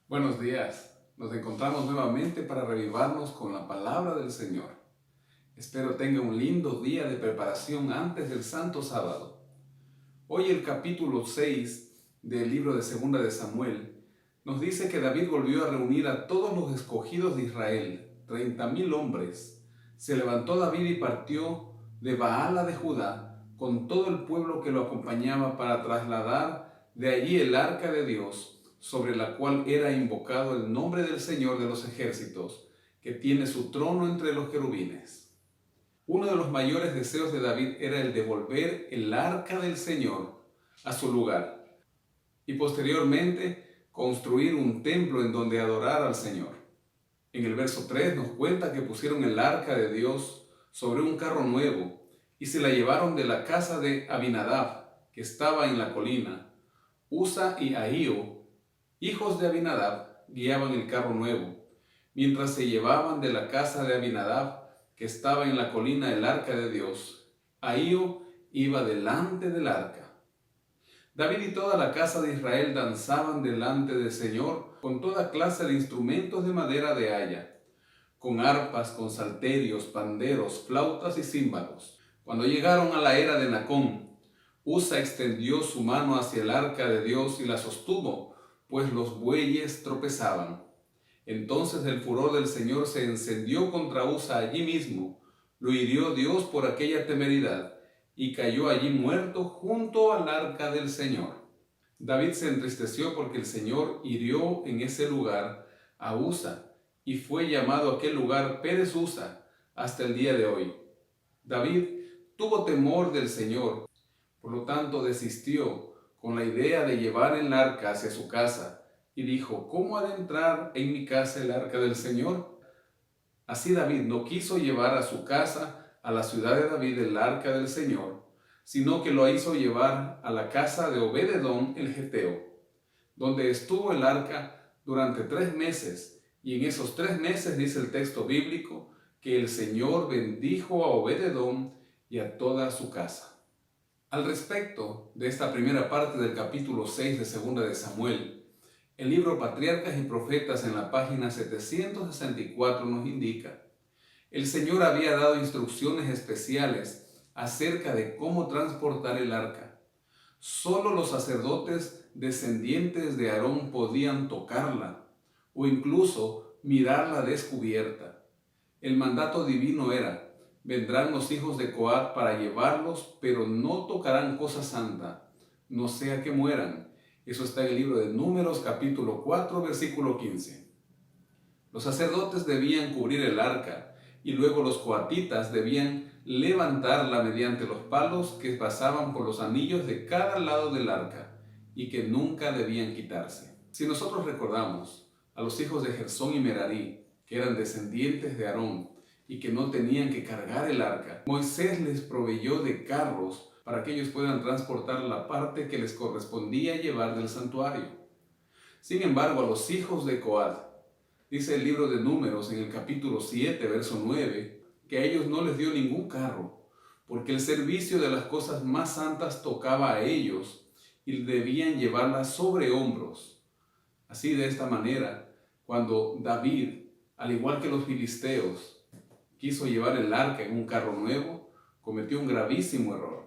Buenos días, nos encontramos nuevamente para reavivarnos con la palabra del Señor. Espero tenga un lindo día de preparación antes del Santo Sábado. Hoy el capítulo 6 del libro de Segunda de Samuel nos dice que David volvió a reunir a todos los escogidos de Israel, 30,000 hombres. Se levantó David y partió de Baala de Judá con todo el pueblo que lo acompañaba para trasladar de allí el arca de Dios, sobre la cual era invocado el nombre del Señor de los ejércitos, que tiene su trono entre los querubines. Uno de los mayores deseos de David era el de volver el arca del Señor a su lugar y posteriormente construir un templo en donde adorar al Señor. En el verso 3 nos cuenta que pusieron el arca de Dios sobre un carro nuevo y se la llevaron de la casa de Abinadab, que estaba en la colina. Usa y Ahío, hijos de Abinadab, guiaban el carro nuevo, mientras se llevaban de la casa de Abinadab, que estaba en la colina, el arca de Dios. Ahío iba delante del arca. David y toda la casa de Israel danzaban delante del Señor con toda clase de instrumentos de madera de haya, con arpas, con salterios, panderos, flautas y címbalos. Cuando llegaron a la era de Nacón, Usa extendió su mano hacia el arca de Dios y la sostuvo, pues los bueyes tropezaban. Entonces el furor del Señor se encendió contra Usa allí mismo, lo hirió Dios por aquella temeridad, y cayó allí muerto junto al arca del Señor. David se entristeció porque el Señor hirió en ese lugar a Usa, y fue llamado aquel lugar Pérez Usa hasta el día de hoy. David tuvo temor del Señor, por lo tanto desistió con la idea de llevar el arca hacia su casa, y dijo: ¿cómo ha de entrar en mi casa el arca del Señor? Así David no quiso llevar a su casa, a la ciudad de David, el arca del Señor, sino que lo hizo llevar a la casa de Obed-edom el geteo, donde estuvo el arca durante 3 meses, y en esos 3 meses dice el texto bíblico que el Señor bendijo a Obed-edom y a toda su casa. Al respecto de esta primera parte del capítulo 6 de Segunda de Samuel, el libro Patriarcas y Profetas en la página 764 nos indica: el Señor había dado instrucciones especiales acerca de cómo transportar el arca. Solo los sacerdotes descendientes de Aarón podían tocarla o incluso mirarla descubierta. El mandato divino era: vendrán los hijos de Coat para llevarlos, pero no tocarán cosa santa, no sea que mueran. Eso está en el libro de Números, capítulo 4, versículo 15. Los sacerdotes debían cubrir el arca, y luego los coatitas debían levantarla mediante los palos que pasaban por los anillos de cada lado del arca, y que nunca debían quitarse. Si nosotros recordamos a los hijos de Gersón y Merarí, que eran descendientes de Aarón, y que no tenían que cargar el arca, Moisés les proveyó de carros para que ellos puedan transportar la parte que les correspondía llevar del santuario. Sin embargo, a los hijos de Coat, dice el libro de Números en el capítulo 7, verso 9, que a ellos no les dio ningún carro, porque el servicio de las cosas más santas tocaba a ellos y debían llevarlas sobre hombros. Así, de esta manera, cuando David, al igual que los filisteos, quiso llevar el arca en un carro nuevo, cometió un gravísimo error.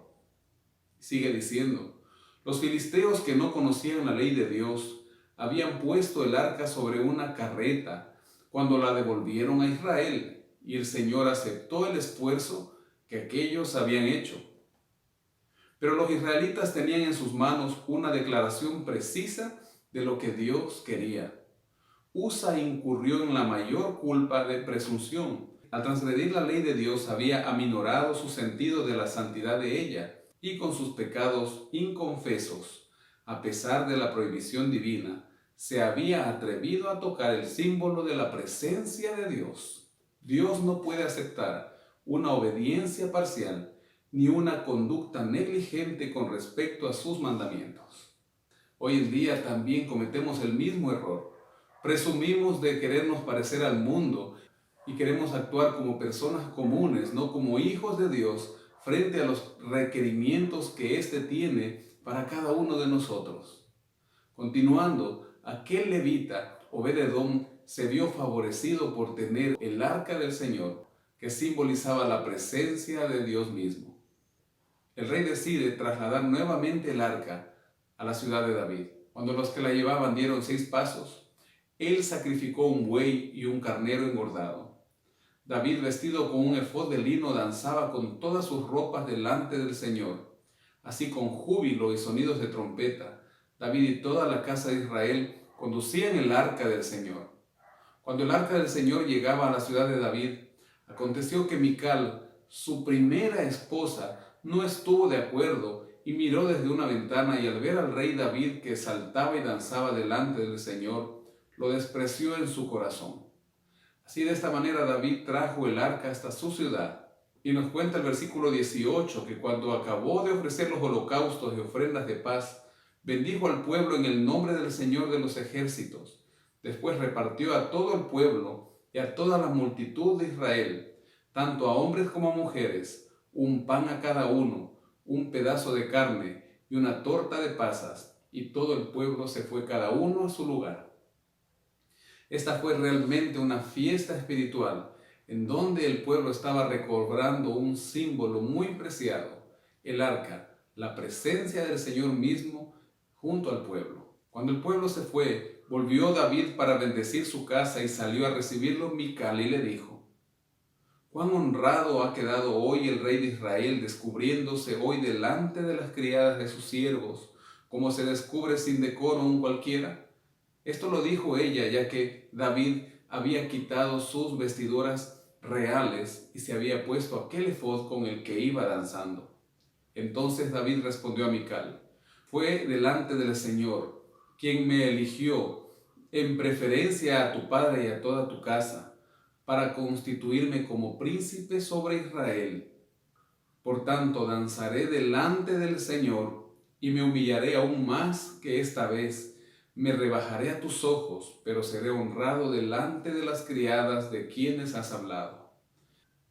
Sigue diciendo: los filisteos, que no conocían la ley de Dios, habían puesto el arca sobre una carreta cuando la devolvieron a Israel, y el Señor aceptó el esfuerzo que aquellos habían hecho. Pero los israelitas tenían en sus manos una declaración precisa de lo que Dios quería. Usa incurrió en la mayor culpa de presunción. Al transgredir la ley de Dios había aminorado su sentido de la santidad de ella, y con sus pecados inconfesos, a pesar de la prohibición divina, se había atrevido a tocar el símbolo de la presencia de Dios. Dios no puede aceptar una obediencia parcial ni una conducta negligente con respecto a sus mandamientos. Hoy en día también cometemos el mismo error. Presumimos de querernos parecer al mundo y queremos actuar como personas comunes, no como hijos de Dios, frente a los requerimientos que éste tiene para cada uno de nosotros. Continuando, aquel levita Obed-Edom se vio favorecido por tener el arca del Señor, que simbolizaba la presencia de Dios mismo. El rey decide trasladar nuevamente el arca a la ciudad de David. Cuando los que la llevaban dieron 6 pasos, él sacrificó un buey y un carnero engordado. David, vestido con un efod de lino, danzaba con todas sus ropas delante del Señor. Así, con júbilo y sonidos de trompeta, David y toda la casa de Israel conducían el arca del Señor. Cuando el arca del Señor llegaba a la ciudad de David, aconteció que Mical, su primera esposa, no estuvo de acuerdo y miró desde una ventana, y al ver al rey David que saltaba y danzaba delante del Señor, lo despreció en su corazón. Así, de esta manera, David trajo el arca hasta su ciudad. Y nos cuenta el versículo 18 que cuando acabó de ofrecer los holocaustos y ofrendas de paz, bendijo al pueblo en el nombre del Señor de los ejércitos. Después repartió a todo el pueblo y a toda la multitud de Israel, tanto a hombres como a mujeres, un pan a cada uno, un pedazo de carne y una torta de pasas, y todo el pueblo se fue cada uno a su lugar. Esta fue realmente una fiesta espiritual, en donde el pueblo estaba recobrando un símbolo muy preciado, el arca, la presencia del Señor mismo junto al pueblo. Cuando el pueblo se fue, volvió David para bendecir su casa y salió a recibirlo Mical y le dijo: «Cuán honrado ha quedado hoy el rey de Israel, descubriéndose hoy delante de las criadas de sus siervos, como se descubre sin decoro un cualquiera». Esto lo dijo ella, ya que David había quitado sus vestiduras reales y se había puesto aquel efod con el que iba danzando. Entonces David respondió a Mical: «Fue delante del Señor quien me eligió en preferencia a tu padre y a toda tu casa, para constituirme como príncipe sobre Israel. Por tanto, danzaré delante del Señor y me humillaré aún más que esta vez. Me rebajaré a tus ojos, pero seré honrado delante de las criadas de quienes has hablado».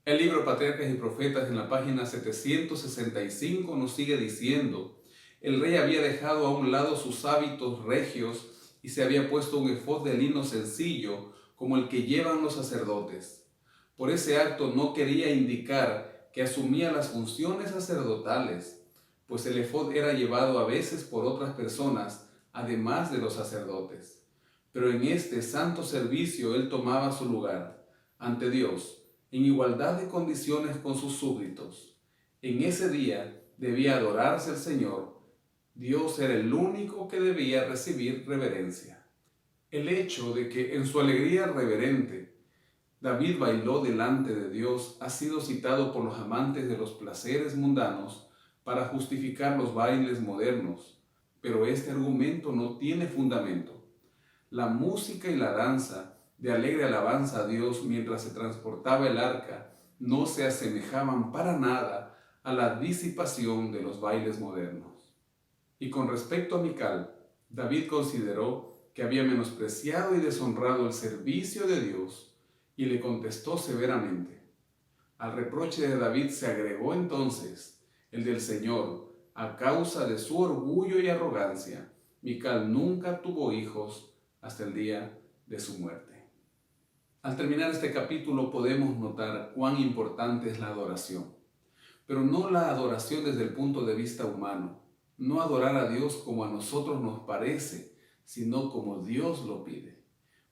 El libro Patriarcas y Profetas, en la página 765, nos sigue diciendo: «El rey había dejado a un lado sus hábitos regios y se había puesto un efod de lino sencillo, como el que llevan los sacerdotes. Por ese acto no quería indicar que asumía las funciones sacerdotales, pues el efod era llevado a veces por otras personas, además de los sacerdotes. Pero en este santo servicio él tomaba su lugar ante Dios, en igualdad de condiciones con sus súbditos. En ese día debía adorarse al Señor. Dios era el único que debía recibir reverencia. El hecho de que en su alegría reverente David bailó delante de Dios ha sido citado por los amantes de los placeres mundanos para justificar los bailes modernos, pero este argumento no tiene fundamento. La música y la danza de alegre alabanza a Dios mientras se transportaba el arca no se asemejaban para nada a la disipación de los bailes modernos. Y con respecto a Mical, David consideró que había menospreciado y deshonrado el servicio de Dios, y le contestó severamente. Al reproche de David se agregó entonces el del Señor. A causa de su orgullo y arrogancia, Mical nunca tuvo hijos hasta el día de su muerte. Al terminar este capítulo podemos notar cuán importante es la adoración, pero no la adoración desde el punto de vista humano, no adorar a Dios como a nosotros nos parece, sino como Dios lo pide.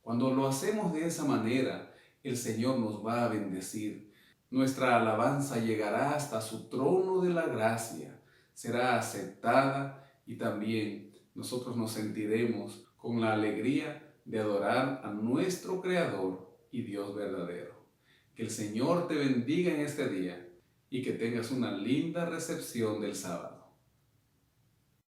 Cuando lo hacemos de esa manera, el Señor nos va a bendecir. Nuestra alabanza llegará hasta su trono de la gracia, será aceptada y también nosotros nos sentiremos con la alegría de adorar a nuestro Creador y Dios verdadero. Que el Señor te bendiga en este día y que tengas una linda recepción del sábado.